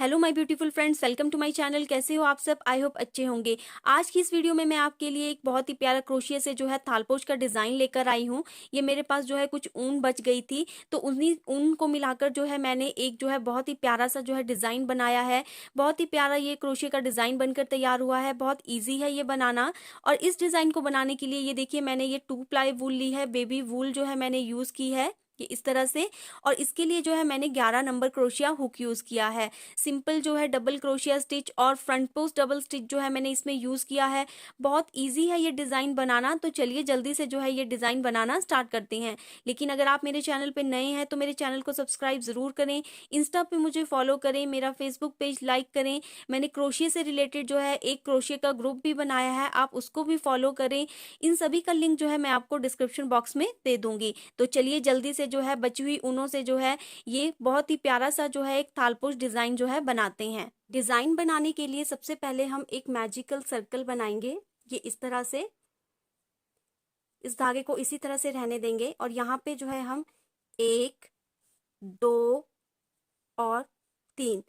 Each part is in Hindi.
Hello my beautiful friends, welcome to my channel. कैसे हो आप सब? आई होप अच्छे होंगे। आज की इस वीडियो में मैं आपके लिए एक बहुत ही प्यारा क्रोशिया से जो है थालपोश का डिज़ाइन लेकर आई हूँ। ये मेरे पास जो है कुछ ऊन बच गई थी, तो उन्हीं ऊन को मिलाकर जो है मैंने एक जो है बहुत ही प्यारा सा जो है डिज़ाइन बनाया है। बहुत ही प्यारा ये क्रोशिया का डिज़ाइन बनकर तैयार हुआ है। बहुत ईजी है ये बनाना। और इस डिज़ाइन को बनाने के लिए ये देखिए, मैंने ये 2 प्लाई वूल ली है। बेबी वूल जो है मैंने यूज़ की है ये इस तरह से। और इसके लिए जो है मैंने 11 नंबर क्रोशिया हुक यूज़ किया है। सिंपल जो है डबल क्रोशिया स्टिच और फ्रंट पोस्ट डबल स्टिच जो है मैंने इसमें यूज़ किया है। बहुत इजी है ये डिज़ाइन बनाना। तो चलिए जल्दी से जो है ये डिज़ाइन बनाना स्टार्ट करते हैं। लेकिन अगर आप मेरे चैनल पे नए हैं तो मेरे चैनल को सब्सक्राइब ज़रूर करें, इंस्टा पे मुझे फॉलो करें, मेरा फेसबुक पेज लाइक करें। मैंने क्रोशिया से रिलेटेड जो है एक क्रोशिया का ग्रुप भी बनाया है, आप उसको भी फॉलो करें। इन सभी का लिंक जो है मैं आपको डिस्क्रिप्शन बॉक्स में दे दूंगी। तो चलिए जल्दी से जो है बची हुई ऊनों से जो है ये बहुत ही प्यारा सा जो है एक थालपोश डिजाइन जो है बनाते हैं। डिजाइन बनाने के लिए सबसे पहले हम एक मैजिकल सर्कल बनाएंगे। ये इस तरह से इस धागे को इसी तरह से रहने देंगे और यहाँ पे जो है हम 1 2 और 3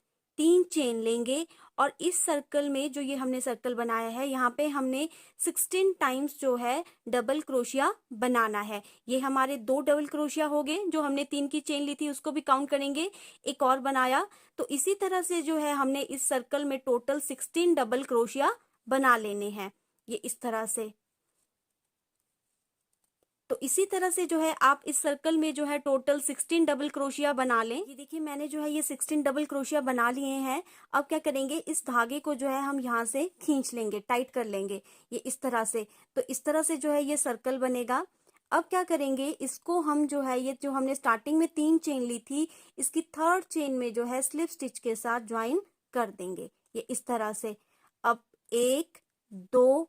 चेन लेंगे। और इस सर्कल में जो ये हमने सर्कल बनाया है, यहाँ पे हमने 16 टाइम्स जो है डबल क्रोशिया बनाना है। ये हमारे 2 डबल क्रोशिया हो गए। जो हमने 3 की चेन ली थी उसको भी काउंट करेंगे, एक और बनाया। तो इसी तरह से जो है हमने इस सर्कल में टोटल 16 डबल क्रोशिया बना लेने हैं। ये इस तरह से। तो इसी तरह से जो है आप इस सर्कल में जो है टोटल 16 डबल क्रोशिया बना लें। ये देखिए, मैंने जो है ये 16 डबल क्रोशिया बना लिए हैं। अब क्या करेंगे, इस धागे को जो है हम यहाँ से खींच लेंगे, टाइट कर लेंगे ये इस तरह से। तो इस तरह से जो है ये सर्कल बनेगा। अब क्या करेंगे, इसको हम जो है ये जो हमने स्टार्टिंग में 3 चेन ली थी, इसकी 3rd चेन में जो है स्लिप स्टिच के साथ ज्वाइन कर देंगे ये इस तरह से। अब 1 2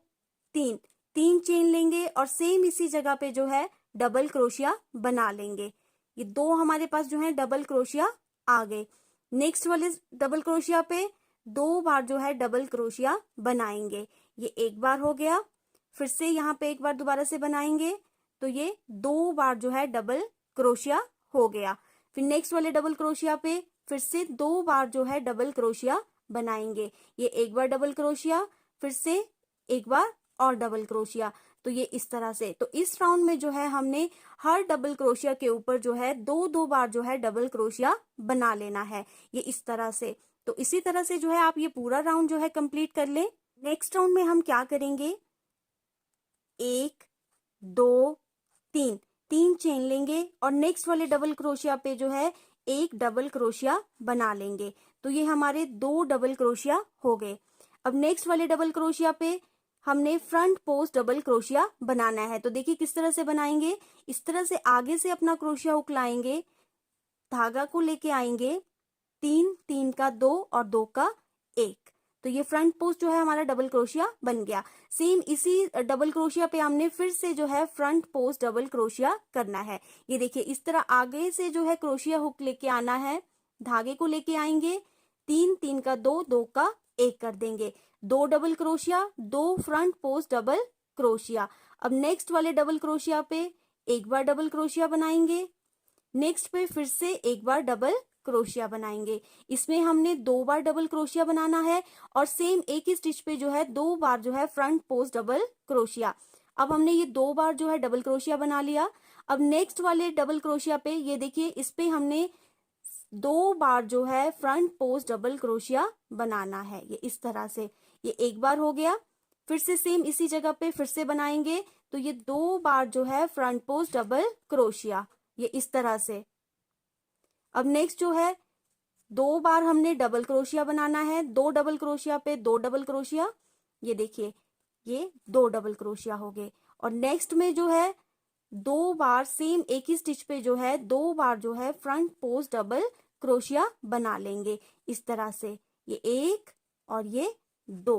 3 चेन लेंगे और सेम इसी जगह पे जो है डबल क्रोशिया बना लेंगे। ये 2 हमारे पास जो है डबल क्रोशिया आ गए। नेक्स्ट वाले डबल क्रोशिया पे 2 बार जो है डबल क्रोशिया बनाएंगे। ये एक बार हो गया। फिर से यहाँ पे एक बार दोबारा से बनाएंगे, तो ये 2 बार जो है डबल क्रोशिया हो गया। फिर नेक्स्ट वाले डबल क्रोशिया पे फिर से 2 बार जो है डबल क्रोशिया बनाएंगे। ये एक बार डबल क्रोशिया, फिर से एक बार और डबल क्रोशिया। तो ये इस तरह से। तो इस राउंड में जो है हमने हर डबल क्रोशिया के ऊपर जो है 2 बार जो है डबल क्रोशिया बना लेना है ये इस तरह से। तो इसी तरह से जो है आप ये पूरा राउंड जो है कंप्लीट कर लें। नेक्स्ट राउंड में हम क्या करेंगे, 1 2 3 चेन लेंगे और नेक्स्ट वाले डबल क्रोशिया पे जो है एक डबल क्रोशिया बना लेंगे। तो ये हमारे 2 डबल क्रोशिया हो गए। अब नेक्स्ट वाले डबल क्रोशिया पे हमने फ्रंट पोस्ट डबल क्रोशिया बनाना है। तो देखिए किस तरह से बनाएंगे, इस तरह से आगे से अपना क्रोशिया हुक लाएंगे, धागा को लेके आएंगे, 3 का 2 और 2 का 1। तो ये फ्रंट पोस्ट जो है हमारा डबल क्रोशिया बन गया। सेम इसी डबल क्रोशिया पे हमने फिर से जो है फ्रंट पोस्ट डबल क्रोशिया करना है। ये देखिए इस तरह आगे से जो है क्रोशिया हुक लेके आना है, धागे को लेके आएंगे, 3 का 2 2 का 1 कर देंगे। 2 double crochet, 2 front post double crochet. अब नेक्स्ट वाले डबल क्रोशिया पे एक बार डबल क्रोशिया बनाएंगे, नेक्स्ट पे फिर से एक बार डबल क्रोशिया बनाएंगे। इसमें हमने 2 बार डबल क्रोशिया बनाना है और सेम एक ही स्टिच पे जो है 2 बार जो है फ्रंट पोस्ट डबल क्रोशिया। अब हमने ये 2 बार जो है डबल क्रोशिया बना लिया। अब नेक्स्ट वाले डबल क्रोशिया पे ये देखिए, इस पे हमने 2 बार जो है फ्रंट पोस्ट डबल क्रोशिया बनाना है ये इस तरह से। ये एक बार हो गया। फिर से सेम इसी जगह पे फिर से बनाएंगे, तो ये 2 बार जो है फ्रंट पोस्ट डबल क्रोशिया ये इस तरह से। अब नेक्स्ट जो है 2 बार हमने डबल क्रोशिया बनाना है, 2 डबल क्रोशिया पे 2 डबल क्रोशिया। ये देखिए ये 2 डबल क्रोशिया हो गए। और नेक्स्ट में जो है 2 बार सेम एक ही स्टिच पे जो है 2 बार जो है फ्रंट पोस्ट डबल क्रोशिया बना लेंगे इस तरह से। ये 1 और ये 2।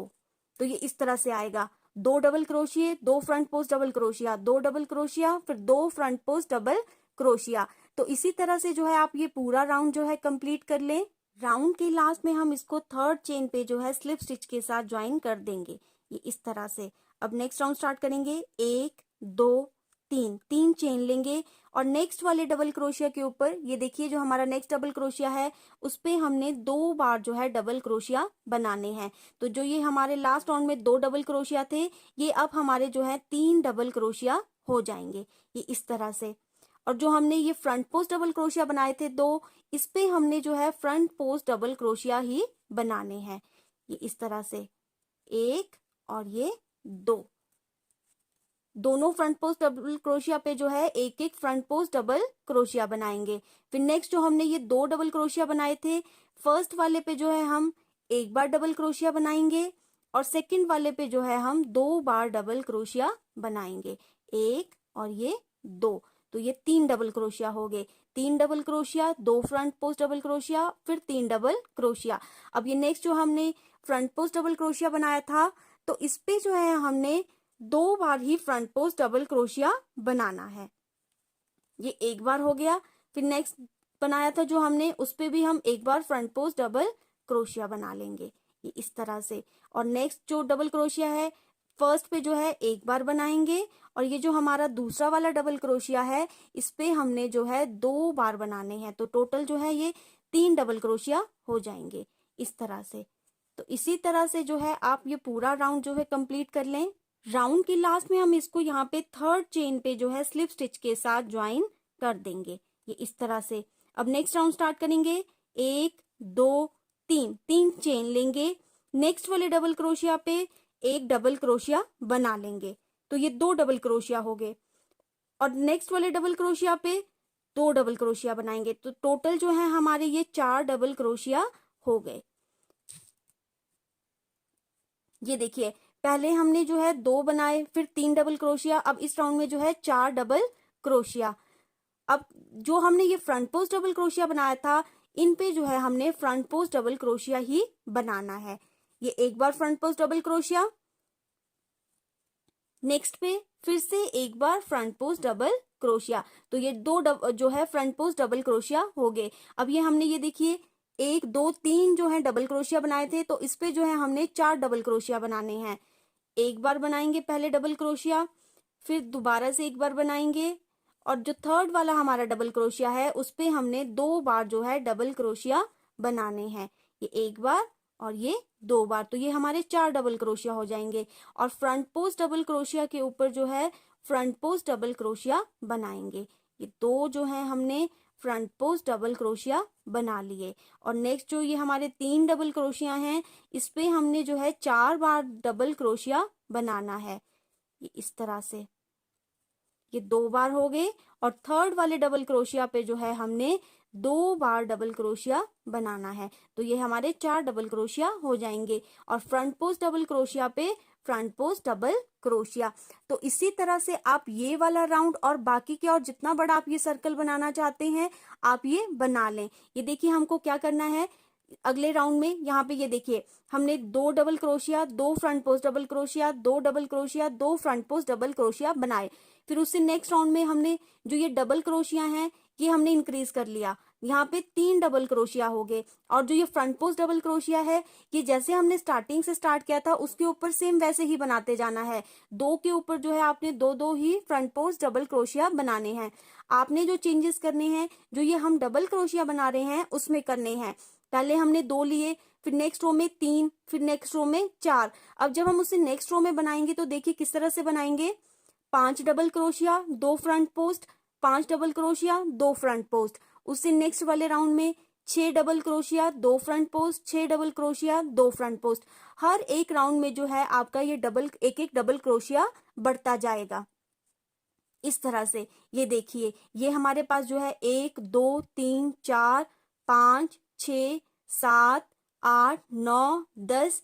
तो ये इस तरह से आएगा, 2 double crochet, 2 front post double crochet, 2 double crochet, फिर 2 फ्रंट पोस्ट डबल क्रोशिया। तो इसी तरह से जो है आप ये पूरा राउंड जो है कंप्लीट कर लें। राउंड के लास्ट में हम इसको 3rd चेन पे जो है स्लिप स्टिच के साथ ज्वाइन कर देंगे ये इस तरह से। अब नेक्स्ट राउंड स्टार्ट करेंगे, 1 2 3 चेन लेंगे और नेक्स्ट वाले डबल क्रोशिया के ऊपर ये देखिए जो हमारा नेक्स्ट डबल क्रोशिया है उस पे हमने 2 बार जो है डबल क्रोशिया बनाने हैं। तो जो ये हमारे लास्ट राउंड में 2 डबल क्रोशिया थे, ये अब हमारे जो है 3 डबल क्रोशिया हो जाएंगे, ये इस तरह से। और जो हमने ये फ्रंट पोस्ट डबल क्रोशिया बनाए थे 2, इस पे हमने जो है फ्रंट पोस्ट डबल क्रोशिया ही बनाने हैं, ये इस तरह से 1 और ये 2। दोनों फ्रंट पोस्ट डबल क्रोशिया पे जो है एक एक फ्रंट पोस्ट डबल क्रोशिया बनाएंगे। फिर नेक्स्ट जो हमने ये 2 डबल क्रोशिया बनाए थे, फर्स्ट वाले पे जो है हम 1 बार डबल क्रोशिया बनाएंगे और सेकंड वाले पे जो है हम 2 बार डबल क्रोशिया बनाएंगे, 1 और ये 2। तो ये 3 डबल क्रोशिया हो गए, 3 double crochet, 2 front post double crochet, फिर 3 डबल क्रोशिया। अब ये नेक्स्ट जो हमने फ्रंट पोस्ट डबल क्रोशिया बनाया था, तो इस पे जो है हमने 2 बार ही फ्रंट पोस्ट डबल क्रोशिया बनाना है, ये 1 बार हो गया। फिर नेक्स्ट बनाया था जो हमने, उस पे भी हम 1 बार फ्रंट पोस्ट डबल क्रोशिया बना लेंगे, ये इस तरह से। और नेक्स्ट जो डबल क्रोशिया है, फर्स्ट पे जो है 1 बार बनाएंगे और ये जो हमारा दूसरा वाला डबल क्रोशिया है, इस पे हमने जो है 2 बार बनाने हैं। तो टोटल जो है ये 3 डबल क्रोशिया हो जाएंगे, इस तरह से। तो इसी तरह से जो है आप ये पूरा राउंड जो है कंप्लीट कर लें। राउंड के लास्ट में हम इसको यहाँ पे थर्ड चेन पे जो है स्लिप स्टिच के साथ ज्वाइन कर देंगे, ये इस तरह से। अब नेक्स्ट राउंड स्टार्ट करेंगे, 1 2 3 चेन लेंगे, नेक्स्ट वाले डबल क्रोशिया पे 1 डबल क्रोशिया बना लेंगे, तो ये 2 डबल क्रोशिया हो गए। और नेक्स्ट वाले डबल क्रोशिया पे 2 डबल क्रोशिया बनाएंगे, तो टोटल जो है हमारे ये 4 डबल क्रोशिया हो गए। ये देखिए पहले हमने जो है 2 बनाए, फिर 3 डबल क्रोशिया, अब इस राउंड में जो है 4 डबल क्रोशिया। अब जो हमने ये फ्रंट पोस्ट डबल क्रोशिया बनाया था, इन पे जो है हमने फ्रंट पोस्ट डबल क्रोशिया ही बनाना है, ये 1 बार front post double crochet, next पे फिर से 1 बार फ्रंट पोस्ट डबल क्रोशिया। तो ये 2 जो है फ्रंट पोस्ट डबल क्रोशिया हो गए। अब ये हमने ये देखिए 1 2 3 जो है डबल क्रोशिया बनाए थे, तो इस पे जो है हमने 4 डबल क्रोशिया बनाने हैं। 1 बार बनाएंगे पहले डबल क्रोशिया, फिर दोबारा से 1 बार बनाएंगे और जो थर्ड वाला हमारा डबल क्रोशिया है उस पे हमने 2 बार जो है डबल क्रोशिया बनाने हैं, ये 1 बार और ये 2 बार। तो ये हमारे 4 डबल क्रोशिया हो जाएंगे। और फ्रंट पोस्ट डबल क्रोशिया के ऊपर जो है फ्रंट पोस्ट डबल क्रोशिया बनाएंगे, ये 2 जो है हमने फ्रंट पोस्ट डबल क्रोशिया बना लिए। और नेक्स्ट जो ये हमारे 3 डबल क्रोशिया हैं, इस पे हमने जो है 4 बार डबल क्रोशिया बनाना है, ये इस तरह से। ये 2 बार हो गए और थर्ड वाले डबल क्रोशिया पे जो है हमने 2 बार डबल क्रोशिया बनाना है, तो ये हमारे 4 डबल क्रोशिया हो जाएंगे। और फ्रंट पोस्ट डबल क्रोशिया पे फ्रंट पोस्ट डबल क्रोशिया। तो इसी तरह से आप ये वाला राउंड और बाकी के और जितना बड़ा आप ये सर्कल बनाना चाहते हैं आप ये बना लें। ये देखिए हमको क्या करना है अगले राउंड में, यहाँ पे ये देखिए हमने 2 double crochet, 2 front post double crochet, 2 double crochet, 2 front post double crochet बनाए। फिर उससे नेक्स्ट राउंड में हमने जो ये डबल क्रोशिया हैं ये हमने इंक्रीज कर लिया, यहाँ पे 3 डबल क्रोशिया हो गए। और जो ये फ्रंट पोस्ट डबल क्रोशिया है ये जैसे हमने स्टार्टिंग से स्टार्ट किया था उसके ऊपर सेम वैसे ही बनाते जाना है। 2 के ऊपर जो है आपने 2 ही फ्रंट पोस्ट डबल क्रोशिया बनाने हैं। आपने जो चेंजेस करने हैं, जो ये हम डबल क्रोशिया बना रहे हैं उसमें करने हैं। पहले हमने 2 लिए, फिर नेक्स्ट रो में 3, फिर नेक्स्ट रो में 4। अब जब हम उसे नेक्स्ट रो में बनाएंगे तो देखिए किस तरह से बनाएंगे, 5 double crochet, 2 front post, 5 double crochet, 2 front post. उससे नेक्स्ट वाले राउंड में 6 double crochet, 2 front post, 6 double crochet, 2 front post. हर एक राउंड में जो है आपका ये एक एक डबल क्रोशिया बढ़ता जाएगा इस तरह से। ये देखिए ये हमारे पास जो है 1 2 3 4 5 6 7 8 9 10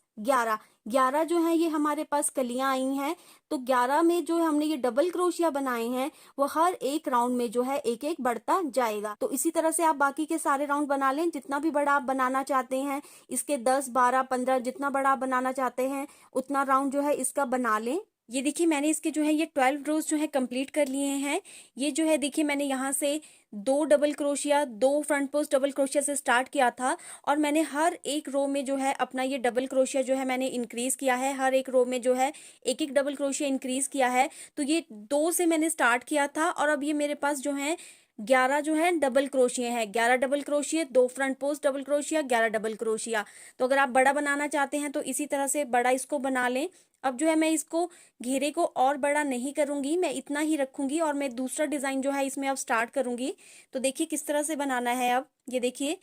11 जो है ये हमारे पास कलियां आई हैं। तो 11 में जो हमने ये डबल क्रोशिया बनाए हैं वो हर एक राउंड में जो है एक एक बढ़ता जाएगा। तो इसी तरह से आप बाकी के सारे राउंड बना लें, जितना भी बड़ा आप बनाना चाहते हैं, इसके 10 12 15 जितना बड़ा आप बनाना चाहते हैं उतना राउंड जो है इसका बना लें। ये देखिए मैंने इसके जो है ये 12 रोज जो है कंप्लीट कर लिए हैं। ये जो है देखिए मैंने यहाँ से 2 double crochet, 2 front post double crochet से स्टार्ट किया था और मैंने हर एक रो में जो है अपना ये डबल क्रोशिया जो है मैंने इंक्रीज किया है। हर एक रो में जो है एक एक डबल क्रोशिया इंक्रीज किया है। तो ये 2 से मैंने स्टार्ट किया था और अब ये मेरे पास जो है 11 जो है डबल क्रोशिया है। 11 double crochet, 2 front post double crochet, 11 double crochet. तो अगर आप बड़ा बनाना चाहते हैं तो इसी तरह से बड़ा इसको बना लें। अब जो है मैं इसको घेरे को और बड़ा नहीं करूंगी, मैं इतना ही रखूंगी और मैं दूसरा डिजाइन जो है इसमें अब स्टार्ट करूंगी। तो देखिए किस तरह से बनाना है। अब ये देखिए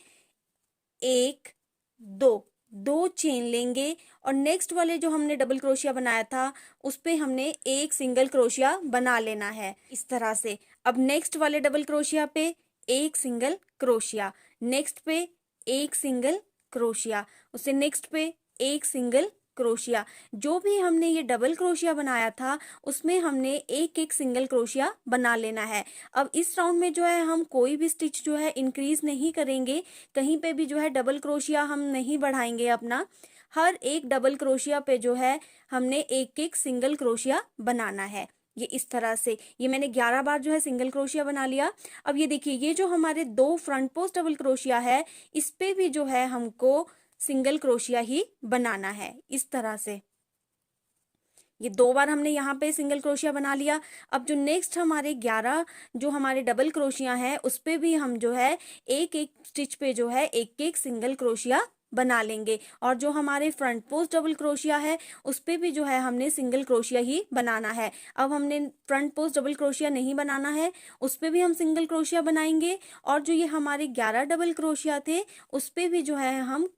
1 2 2 चेन लेंगे और नेक्स्ट वाले जो हमने डबल क्रोशिया बनाया था उस पे हमने एक सिंगल क्रोशिया बना लेना है इस तरह से। अब नेक्स्ट वाले डबल क्रोशिया पे एक सिंगल क्रोशिया, नेक्स्ट पे एक सिंगल क्रोशिया, उससे नेक्स्ट पे एक सिंगल क्रोशिया। जो भी हमने ये डबल क्रोशिया बनाया था उसमें हमने एक एक सिंगल क्रोशिया बना लेना है। अब इस राउंड में जो है हम कोई भी स्टिच जो है इंक्रीज नहीं करेंगे, कहीं पे भी जो है डबल क्रोशिया हम नहीं बढ़ाएंगे अपना। हर एक डबल क्रोशिया पे जो है हमने एक एक सिंगल क्रोशिया बनाना है। ये इस तरह से ये मैंने 11 बार जो है सिंगल क्रोशिया बना लिया। अब ये देखिए ये जो हमारे 2 फ्रंट पोस्ट डबल क्रोशिया है इस पे भी जो है हमको सिंगल क्रोशिया ही बनाना है इस तरह से। ये 2 बार हमने यहाँ पे सिंगल क्रोशिया बना लिया। अब जो नेक्स्ट हमारे 11 जो हमारे डबल क्रोशिया हैं उस पे भी हम जो है एक एक स्टिच पे जो है एक एक सिंगल क्रोशिया बना लेंगे और जो हमारे फ्रंट पोस्ट डबल क्रोशिया है उस पे भी जो है हमने सिंगल क्रोशिया ही बनाना है। अब हमने फ्रंट पोस्ट डबल क्रोशिया नहीं बनाना है, उस पे भी हम सिंगल क्रोशिया बनाएंगे और जो ये हमारे 11 डबल क्रोशिया थे उस पे भी जो है हम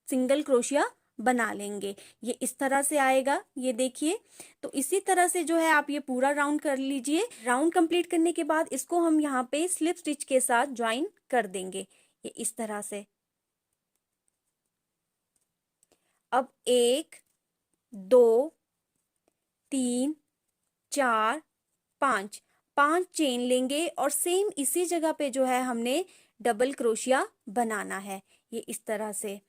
सिंगल क्रोशिया बना लेंगे। ये इस तरह से आएगा, ये देखिए। तो इसी तरह से जो है आप ये पूरा राउंड कर लीजिए। राउंड कंप्लीट करने के बाद इसको हम यहाँ पे स्लिप स्टिच के साथ ज्वाइन कर देंगे, ये इस तरह से। अब 1 2 3 4 5 5 चेन लेंगे और सेम इसी जगह पे जो है हमने डबल क्रोशिया बनाना है, ये इस तरह से।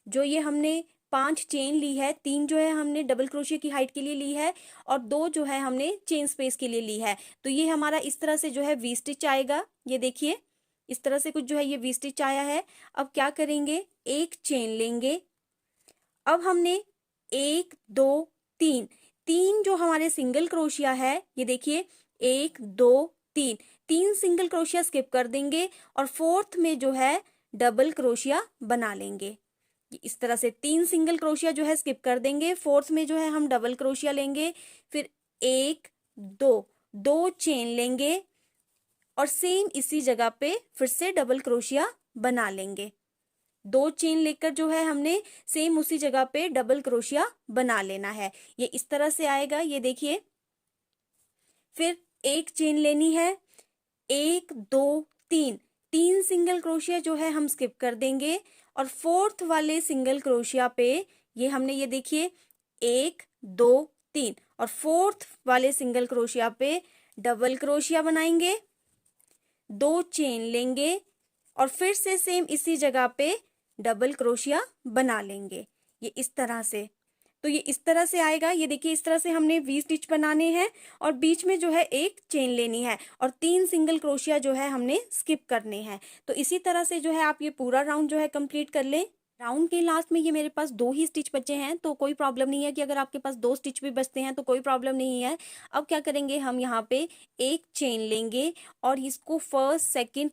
जो ये हमने 5 चेन ली है, 3 जो है हमने डबल क्रोशिया की हाइट के लिए ली है और 2 जो है हमने चेन स्पेस के लिए ली है। तो ये हमारा इस तरह से जो है वी स्टिच आएगा। ये देखिए इस तरह से कुछ जो है ये वी स्टिच आया है। अब क्या करेंगे, एक चेन लेंगे। अब हमने 1 2 3 3 जो हमारे सिंगल क्रोशिया है, ये देखिए 1 2 3 3 सिंगल क्रोशिया स्किप कर देंगे और फोर्थ में जो है डबल क्रोशिया बना लेंगे। इस तरह से 3 सिंगल क्रोशिया जो है स्किप कर देंगे, फोर्थ में जो है हम डबल क्रोशिया लेंगे। फिर 1 2 2 चेन लेंगे और सेम इसी जगह पे फिर से डबल क्रोशिया बना लेंगे। 2 चेन लेकर जो है हमने सेम उसी जगह पे डबल क्रोशिया बना लेना है, ये इस तरह से आएगा। ये देखिए फिर एक चेन लेनी है, 1 2 3 3 सिंगल क्रोशिया जो है हम स्किप कर देंगे और फोर्थ वाले सिंगल क्रोशिया पे ये हमने ये देखिए 1 2 3 और फोर्थ वाले सिंगल क्रोशिया पे डबल क्रोशिया बनाएंगे, 2 चेन लेंगे और फिर से सेम इसी जगह पे डबल क्रोशिया बना लेंगे, ये इस तरह से। तो ये इस तरह से आएगा। ये देखिए इस तरह से हमने वी स्टिच बनाने हैं और बीच में जो है एक चेन लेनी है और 3 सिंगल क्रोशिया जो है हमने स्किप करने हैं। तो इसी तरह से जो है आप ये पूरा राउंड जो है कंप्लीट कर लें। राउंड के लास्ट में ये मेरे पास 2 ही स्टिच बचे हैं, तो कोई प्रॉब्लम नहीं है कि अगर आपके पास 2 स्टिच भी बचते हैं तो कोई प्रॉब्लम नहीं है। अब क्या करेंगे, हम यहाँ पे एक चेन लेंगे और इसको फर्स्ट सेकेंड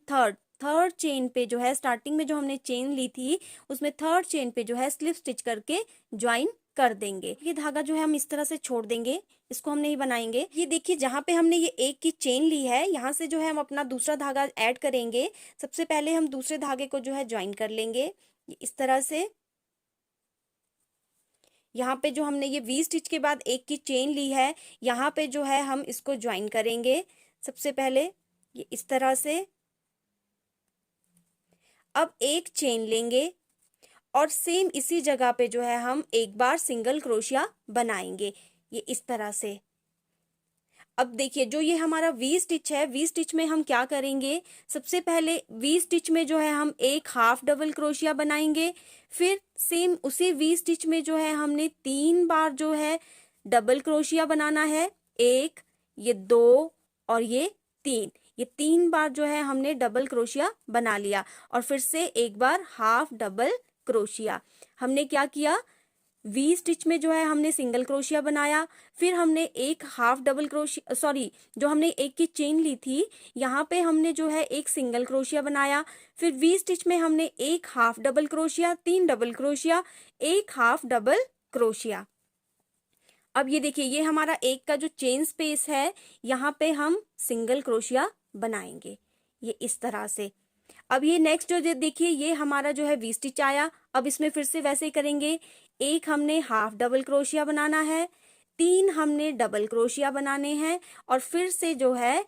थर्ड चेन पे जो है स्टार्टिंग में जो हमने चेन ली थी उसमें थर्ड चेन पे जो है स्लिप स्टिच करके ज्वाइन कर देंगे। ये धागा जो है हम इस तरह से छोड़ देंगे, इसको हम नहीं बनाएंगे। ये देखिए जहाँ पे हमने ये एक की चेन ली है यहाँ से जो है हम अपना दूसरा धागा ऐड करेंगे। सबसे पहले हम दूसरे धागे को जो है ज्वाइन कर लेंगे इस तरह से। यहाँ पे जो हमने ये वी स्टिच के बाद एक की चेन ली है यहाँ पे जो है हम इसको ज्वाइन करेंगे सबसे पहले ये इस तरह से। अब एक चेन लेंगे और सेम इसी जगह पे जो है हम एक बार सिंगल क्रोशिया बनाएंगे, ये इस तरह से। अब देखिए जो ये हमारा वी स्टिच है, वी स्टिच में हम क्या करेंगे, सबसे पहले वी स्टिच में जो है हम एक हाफ डबल क्रोशिया बनाएंगे। फिर सेम उसी वी स्टिच में जो है हमने 3 बार जो है डबल क्रोशिया बनाना है, 1, ये 2 और ये 3। ये 3 बार जो है हमने डबल क्रोशिया बना लिया और फिर से एक बार हाफ डबल क्रोशिया। हमने क्या किया, वी स्टिच में जो है हमने सिंगल क्रोशिया बनाया, फिर हमने एक हाफ डबल क्रोशिया, सॉरी, जो हमने एक की चेन ली थी यहाँ पे हमने जो है एक सिंगल क्रोशिया बनाया, फिर वी स्टिच में हमने एक half double crochet, 3 double crochet, एक हाफ डबल क्रोशिया। अब ये देखिए, ये हमारा एक का जो चेन स्पेस है यहाँ पे हम सिंगल क्रोशिया बनाएंगे, ये इस तरह से। अब ये नेक्स्ट जो देखिए, ये हमारा जो है वी स्टिच आया। अब इसमें फिर से वैसे ही करेंगे, एक हमने हाफ डबल क्रोशिया बनाना है, 3 हमने डबल क्रोशिया बनाने हैं और फिर से जो है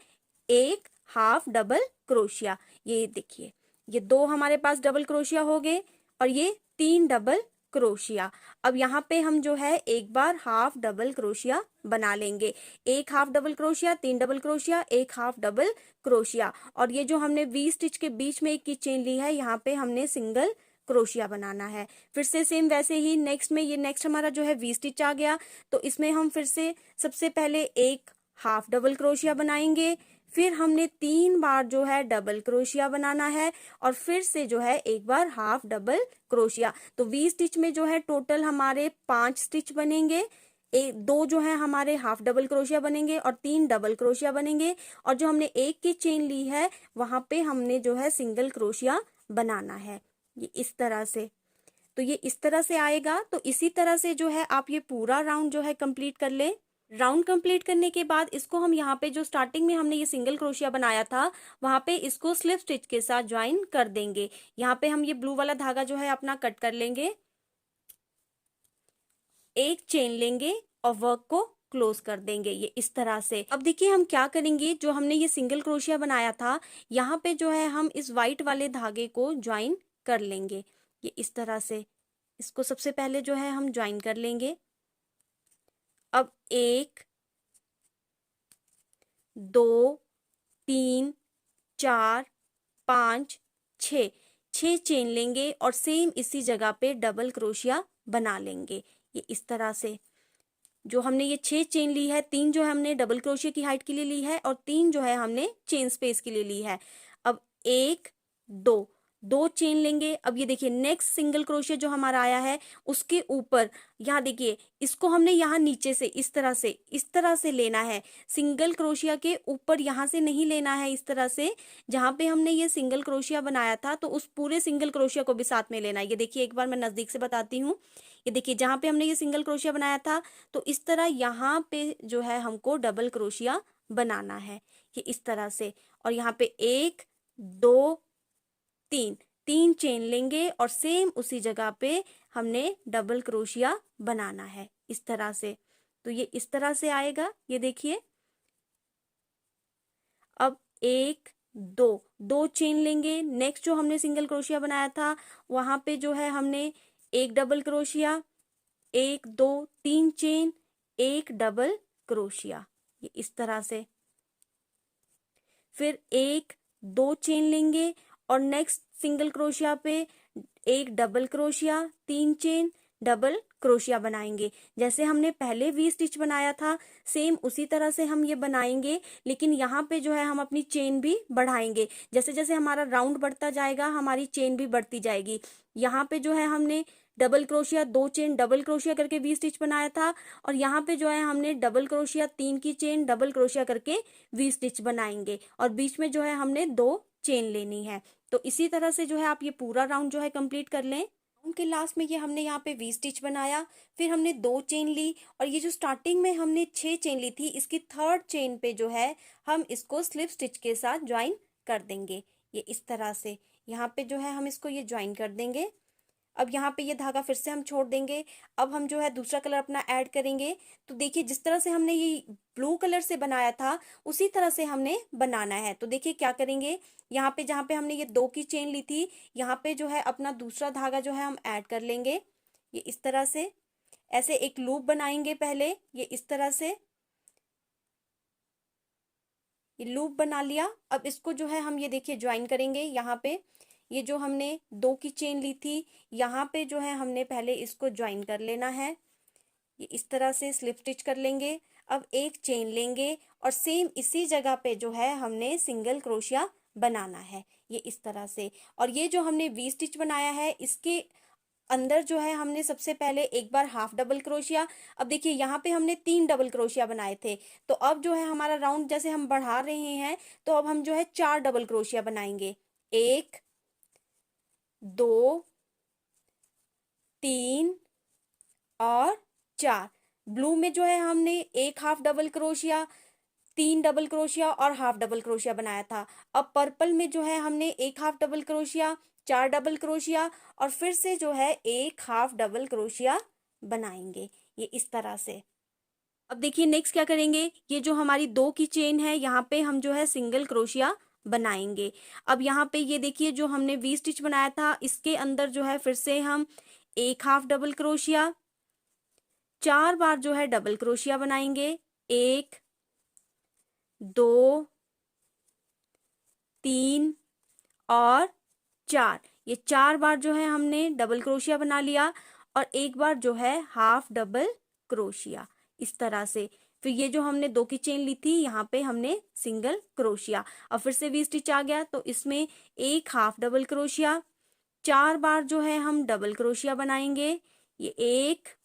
एक हाफ डबल क्रोशिया। ये देखिए, ये 2 हमारे पास डबल क्रोशिया हो गए और ये 3 डबल क्रोशिया। अब यहाँ पे हम जो है एक बार हाफ डबल क्रोशिया बना लेंगे, एक half double crochet, 3 double crochet, एक हाफ डबल क्रोशिया। और ये जो हमने वी स्टिच के बीच में एक की चेन ली है यहाँ पे हमने सिंगल क्रोशिया बनाना है। फिर से सेम वैसे ही नेक्स्ट में, ये नेक्स्ट हमारा जो है वी स्टिच आ गया, तो इसमें हम फिर से सबसे पहले एक हाफ डबल क्रोशिया बनाएंगे, फिर हमने 3 बार जो है डबल क्रोशिया बनाना है और फिर से जो है एक बार हाफ डबल क्रोशिया। तो वी स्टिच में जो है टोटल हमारे 5 स्टिच बनेंगे, 2 जो है हमारे हाफ डबल क्रोशिया बनेंगे और 3 डबल क्रोशिया बनेंगे, और जो हमने एक की चेन ली है वहां पे हमने जो है सिंगल क्रोशिया बनाना है, ये इस तरह से। तो ये इस तरह से आएगा। तो इसी तरह से जो है आप ये पूरा राउंड जो है कंप्लीट कर लें। राउंड कंप्लीट करने के बाद इसको हम यहाँ पे जो स्टार्टिंग में हमने ये सिंगल क्रोशिया बनाया था वहां पे इसको स्लिप स्टिच के साथ ज्वाइन कर देंगे। यहाँ पे हम ये ब्लू वाला धागा जो है अपना कट कर लेंगे, एक चेन लेंगे और वर्क को क्लोज कर देंगे, ये इस तरह से। अब देखिए हम क्या करेंगे, जो हमने ये सिंगल क्रोशिया बनाया था यहाँ पे जो है हम इस वाइट वाले धागे को ज्वाइन कर लेंगे, ये इस तरह से। इसको सबसे पहले जो है हम ज्वाइन कर लेंगे। अब 1, 2, 3, 4, 5, 6 चेन लेंगे और सेम इसी जगह पे डबल क्रोशिया बना लेंगे, ये इस तरह से। जो हमने ये 6 चेन ली है, 3 जो है हमने डबल क्रोशिया की हाइट के लिए ली है और 3 जो है हमने चेन स्पेस के लिए ली है। अब 1, 2 चेन लेंगे। अब ये देखिए नेक्स्ट सिंगल क्रोशिया जो हमारा आया है उसके ऊपर, यहाँ देखिए इसको हमने यहाँ नीचे से इस तरह से लेना है, सिंगल क्रोशिया के ऊपर यहाँ से नहीं लेना है, इस तरह से जहाँ पे हमने ये सिंगल क्रोशिया बनाया था तो उस पूरे सिंगल क्रोशिया को भी साथ में लेना है। ये देखिए एक बार मैं नजदीक से बताती हूँ, ये देखिए जहाँ पे हमने ये सिंगल क्रोशिया बनाया था तो इस तरह यहाँ पे जो है हमको डबल क्रोशिया बनाना है, ये इस तरह से। और यहाँ पे 1, 2, 3 चेन लेंगे और सेम उसी जगह पे हमने डबल क्रोशिया बनाना है, इस तरह से। तो ये इस तरह से आएगा, ये देखिए। अब 1, 2 चेन लेंगे, नेक्स्ट जो हमने सिंगल क्रोशिया बनाया था वहां पे जो है हमने एक डबल क्रोशिया, 1, 2, 3 चेन, एक डबल क्रोशिया, ये इस तरह से। फिर 1, 2 चेन लेंगे और नेक्स्ट सिंगल क्रोशिया पे एक double crochet, 3 chain, double crochet बनाएंगे। जैसे हमने पहले वी स्टिच बनाया था सेम उसी तरह से हम ये बनाएंगे, लेकिन यहाँ पे जो है हम अपनी चेन भी बढ़ाएंगे। जैसे जैसे हमारा राउंड बढ़ता जाएगा हमारी चेन भी बढ़ती जाएगी। यहाँ पे जो है हमने double crochet, 2 chain, double crochet करके वी स्टिच बनाया था और यहाँ पे जो है हमने डबल क्रोशिया, 3 की चेन, डबल क्रोशिया करके वी स्टिच बनाएंगे और बीच में जो है हमने 2 चेन लेनी है। तो इसी तरह से जो है आप ये पूरा राउंड जो है कंप्लीट कर लें। राउंड के लास्ट में ये हमने यहाँ पे वी स्टिच बनाया, फिर हमने 2 चेन ली और ये जो स्टार्टिंग में हमने 6 चेन ली थी इसकी 3rd चेन पे जो है हम इसको स्लिप स्टिच के साथ ज्वाइन कर देंगे, ये इस तरह से। यहाँ पे जो है हम इसको ये ज्वाइन कर देंगे। अब यहाँ पे ये धागा फिर से हम छोड़ देंगे। अब हम जो है दूसरा कलर अपना ऐड करेंगे। तो देखिए जिस तरह से हमने ये ब्लू कलर से बनाया था उसी तरह से हमने बनाना है। तो देखिए क्या करेंगे, यहाँ पे जहाँ पे हमने ये 2 की चेन ली थी यहाँ पे जो है अपना दूसरा धागा जो है हम ऐड कर लेंगे, ये इस तरह से। ऐसे एक लूप बनाएंगे पहले, ये इस तरह से ये लूप बना लिया। अब इसको जो है हम ये देखिए ज्वाइन करेंगे। यहाँ पे ये जो हमने 2 की चेन ली थी यहाँ पे जो है हमने पहले इसको ज्वाइन कर लेना है। ये इस तरह से स्लिप स्टिच कर लेंगे। अब एक चेन लेंगे और सेम इसी जगह पे जो है हमने सिंगल क्रोशिया बनाना है, ये इस तरह से। और ये जो हमने वी स्टिच बनाया है इसके अंदर जो है हमने सबसे पहले एक बार हाफ डबल क्रोशिया। अब देखिए यहाँ पे हमने 3 डबल क्रोशिया बनाए थे, तो अब जो है हमारा राउंड जैसे हम बढ़ा रहे हैं तो अब हम जो है 4 डबल क्रोशिया बनाएंगे। 1 2 3 और 4। ब्लू में जो है हमने एक half double crochet, 3 double crochet और हाफ डबल क्रोशिया बनाया था। अब पर्पल में जो है हमने एक half double crochet, 4 double crochet और फिर से जो है एक हाफ डबल क्रोशिया बनाएंगे, ये इस तरह से। अब देखिए नेक्स्ट क्या करेंगे, ये जो हमारी 2 की चेन है यहाँ पे हम जो है सिंगल क्रोशिया बनाएंगे। अब यहाँ पे ये देखिए जो हमने वी स्टिच बनाया था इसके अंदर जो है फिर से हम एक हाफ डबल क्रोशिया, 4 बार जो है डबल क्रोशिया बनाएंगे। 1 2 3 और 4। ये 4 बार जो है हमने डबल क्रोशिया बना लिया और एक बार जो है हाफ डबल क्रोशिया, इस तरह से। फिर ये जो हमने 2 की चेन ली थी यहाँ पे हमने सिंगल क्रोशिया। अब फिर से वी स्टिच आ गया तो इसमें एक हाफ डबल क्रोशिया, 4 बार जो है हम डबल क्रोशिया बनाएंगे। ये 1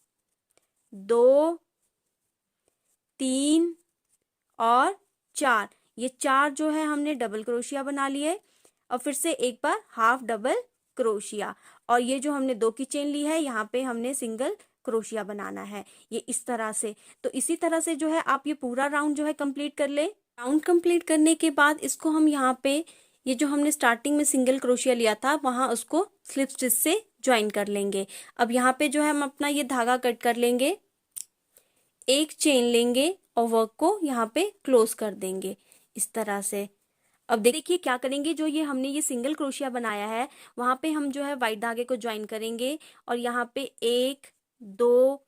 2 3 और 4। ये 4 जो है हमने डबल क्रोशिया बना लिए। और फिर से एक बार हाफ डबल क्रोशिया और ये जो हमने 2 की चेन ली है यहाँ पे हमने सिंगल क्रोशिया बनाना है, ये इस तरह से। तो इसी तरह से जो है आप ये पूरा राउंड जो है कंप्लीट कर ले। राउंड कंप्लीट करने के बाद इसको हम यहाँ पे ये जो हमने स्टार्टिंग में सिंगल क्रोशिया लिया था वहां उसको स्लिप स्टिच से ज्वाइन कर लेंगे। अब यहाँ पे जो है हम अपना ये धागा कट कर लेंगे, एक चेन लेंगे और वर्क को यहाँ पे क्लोज कर देंगे इस तरह से। अब देखिए क्या करेंगे, जो ये हमने ये सिंगल क्रोशिया बनाया है वहां पे हम जो है वाइट धागे को ज्वाइन करेंगे और यहाँ पे 1 2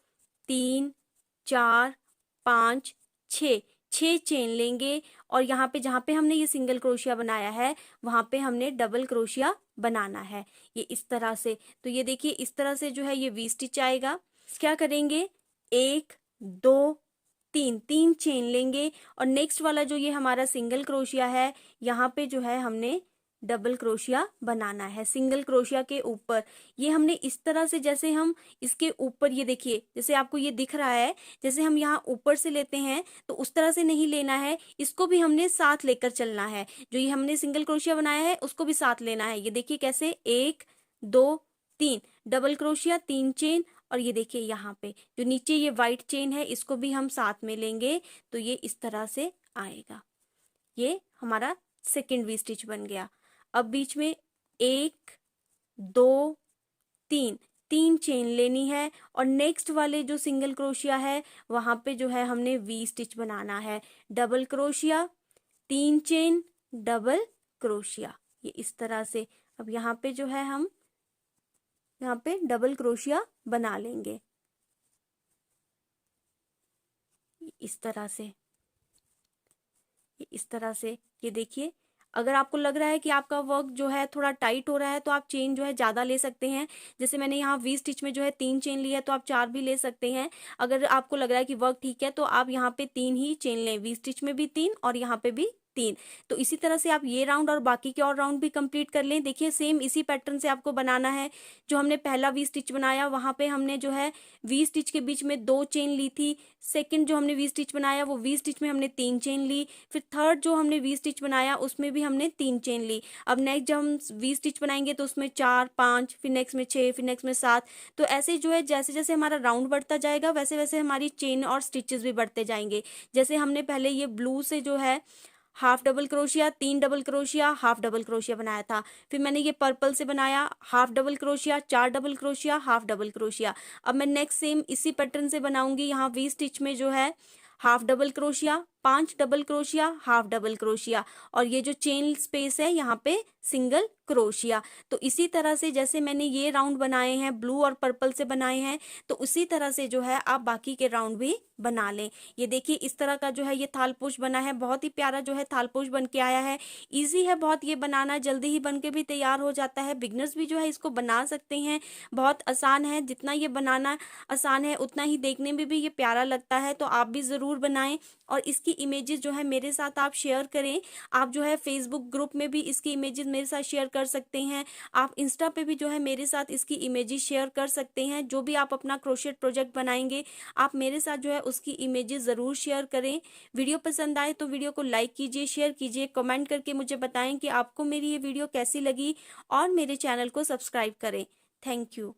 3 4 5 6 6 चेन लेंगे और यहाँ पे जहाँ पे हमने ये सिंगल क्रोशिया बनाया है वहां पे हमने डबल क्रोशिया बनाना है, ये इस तरह से। तो ये देखिए इस तरह से जो है ये वी स्टिच आएगा। क्या करेंगे, 1 2 3 चेन लेंगे और नेक्स्ट वाला जो ये हमारा सिंगल क्रोशिया है यहाँ पे जो है हमने डबल क्रोशिया बनाना है सिंगल क्रोशिया के ऊपर। ये हमने इस तरह से, जैसे हम इसके ऊपर, ये देखिए जैसे आपको ये दिख रहा है, जैसे हम यहाँ ऊपर से लेते हैं तो उस तरह से नहीं लेना है, इसको भी हमने साथ लेकर चलना है। जो ये हमने सिंगल क्रोशिया बनाया है उसको भी साथ लेना है। ये देखिए कैसे, 1 2 3 डबल क्रोशिया, 3 चेन और ये देखिए यहाँ पे जो नीचे ये वाइट चेन है इसको भी हम साथ में लेंगे तो ये इस तरह से आएगा। ये हमारा सेकेंड वी स्टिच बन गया। अब बीच में 1 2 3 चेन लेनी है और नेक्स्ट वाले जो सिंगल क्रोशिया है वहां पे जो है हमने वी स्टिच बनाना है। Double crochet, 3 chain, double crochet, ये इस तरह से। अब यहाँ पे जो है हम यहाँ पे डबल क्रोशिया बना लेंगे इस तरह से, इस तरह से। ये देखिए अगर आपको लग रहा है कि आपका वर्क जो है थोड़ा टाइट हो रहा है तो आप चेन जो है ज्यादा ले सकते हैं। जैसे मैंने यहाँ वी स्टिच में जो है 3 चेन ली है तो आप 4 भी ले सकते हैं। अगर आपको लग रहा है कि वर्क ठीक है तो आप यहाँ पे 3 ही चेन लें, वी स्टिच में भी 3 और यहाँ पे भी 3। तो इसी तरह से आप ये राउंड और बाकी के और राउंड भी कंप्लीट कर लें। देखिए सेम इसी पैटर्न से आपको बनाना है। जो हमने पहला वी स्टिच बनाया वहां पे हमने जो है वी स्टिच के बीच में 2 चेन ली थी। सेकंड जो हमने वी स्टिच बनाया वो वी स्टिच में हमने 3 चेन ली। फिर थर्ड जो हमने वी स्टिच बनाया उसमें भी हमने 3 चेन ली। अब नेक्स्ट जब हम वी स्टिच बनाएंगे तो उसमें 4 5, फिर नेक्स्ट में 6, फिर नेक्स्ट में 7। तो ऐसे जो है जैसे जैसे हमारा राउंड बढ़ता जाएगा वैसे वैसे हमारी चेन और स्टिचेस भी बढ़ते जाएंगे। जैसे हमने पहले ये ब्लू से जो है half double crochet, 3 double crochet, half double crochet बनाया था। फिर मैंने ये पर्पल से बनाया half double crochet, 4 double crochet, half double crochet. अब मैं नेक्स्ट सेम इसी पैटर्न से बनाऊंगी। यहाँ वी स्टिच में जो है half double crochet, 5 double crochet, half double crochet, और ये जो चेन स्पेस है यहाँ पे सिंगल क्रोशिया। तो इसी तरह से जैसे मैंने ये राउंड बनाए हैं, ब्लू और पर्पल से बनाए हैं, तो उसी तरह से जो है आप बाकी के राउंड भी बना लें। ये देखिए इस तरह का जो है ये थालपोश बना है, बहुत ही प्यारा जो है थालपोश बन के आया है। इजी है बहुत ये बनाना, जल्दी ही बन के भी तैयार हो जाता है। बिगनर्स भी जो है इसको बना सकते हैं, बहुत आसान है। जितना ये बनाना आसान है उतना ही देखने में भी ये प्यारा लगता है। तो आप भी ज़रूर बनाएं और इसकी इमेजेस जो है मेरे साथ आप शेयर करें। आप जो है फेसबुक ग्रुप में भी इसकी इमेजेस मेरे साथ शेयर कर सकते हैं। आप इंस्टा पे भी जो है मेरे साथ इसकी इमेजेस शेयर कर सकते हैं। जो भी आप अपना क्रोशेट प्रोजेक्ट बनाएंगे आप मेरे साथ जो है उसकी इमेजेस ज़रूर शेयर करें। वीडियो पसंद आए तो वीडियो को लाइक कीजिए, शेयर कीजिए, कमेंट करके मुझे बताएं कि आपको मेरी ये वीडियो कैसी लगी और मेरे चैनल को सब्सक्राइब करें। Thank you.